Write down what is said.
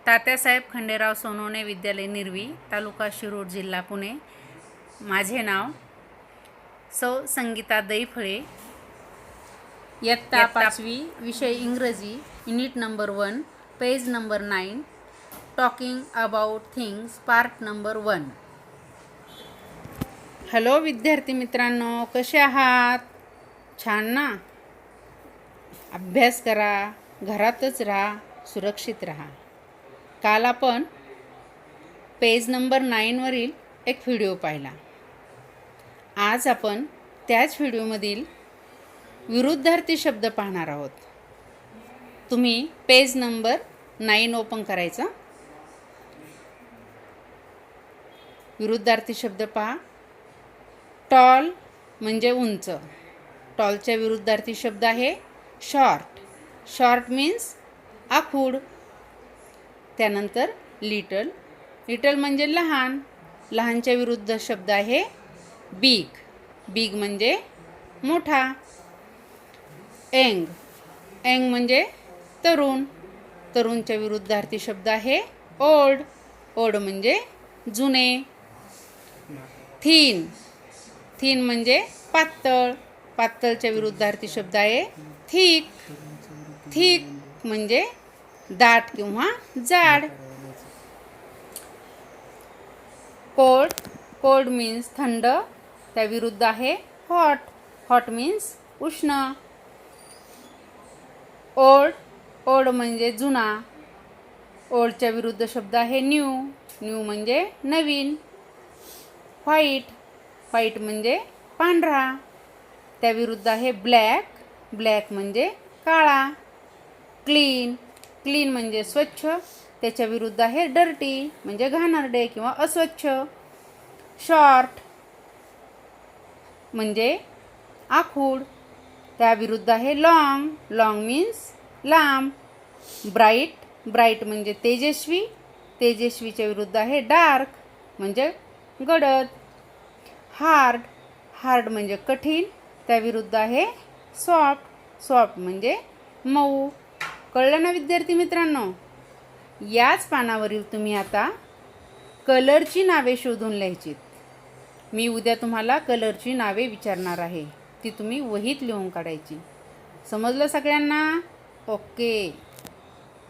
तात्यासाहेब खंडेराव सोनवणे विद्यालय निर्वी, तालुका शिरूर, जिल्हा पुणे। माझे नाव सौ संगीता दैफळे। इयत्ता 5वी, विषय इंग्रजी, unit number 1, page number 9, talking about things, part number 1। Hello विद्यार्थी मित्रांनो, कसे आहात? छान ना? अभ्यास करा, घरातच राहा, सुरक्षित राहा। काल आपण पेज नंबर 9वरील एक व्हिडिओ पाहिला। आज आपण त्याच व्हिडिओमधील विरुद्धार्थी शब्द पाहणार आहोत। तुम्ही पेज नंबर 9 ओपन करायचा। विरुद्धार्थी शब्द पहा। टॉल म्हणजे उंच। टॉलच्या विरुद्धार्थी शब्द आहे शॉर्ट। शॉर्ट मीन्स आखूड। त्यानंतर लिटल। लिटल म्हणजे लहान। लहानच्या विरुद्ध शब्द आहे बिग। बिग म्हणजे मोठा। यंग। यंग म्हणजे तरुण। तरुणच्या विरुद्धार्थी शब्द आहे ओल्ड। ओल्ड म्हणजे जुने। थिन। थिन म्हणजे पातळ। पातळच्या विरुद्धार्थी शब्द आहे थिक। थिक म्हणजे दाट किंवा जाड। कोल्ड। कोल्ड मीन्स थंड। त्या विरुद्ध आहे हॉट। हॉट मीन्स उष्ण। ओल्ड। ओल्ड म्हणजे जुना। ओल्डच्या विरुद्ध शब्द आहे न्यू। न्यू म्हणजे नवीन। व्हाईट। व्हाईट म्हणजे पांढरा। त्या विरुद्ध आहे ब्लॅक। ब्लॅक म्हणजे काळा। क्लीन। क्लीन म्हणजे स्वच्छ। त्याच्या विरुद्ध आहे डर्टी म्हणजे घाणेरडे किंवा अस्वच्छ। शॉर्ट म्हणजे आखूड। त्या विरुद्ध आहे लॉंग। लॉंग मीन्स लांब। ब्राईट। ब्राईट म्हणजे तेजस्वी। तेजस्वीच्या विरुद्ध आहे डार्क म्हणजे गडद। हार्ड। हार्ड म्हणजे कठीण। त्या विरुद्ध आहे सॉफ्ट। सॉफ्ट म्हणजे मऊ। कळलं ना विद्यार्थी मित्रांनो? याच पानावरील तुम्ही आता कलरची नावे शोधून लिहायची। मी उद्या तुम्हाला कलरची नावे विचारणार आहे, ती तुम्ही वहीत लिहून काढायची। समजलं सगळ्यांना? ओके।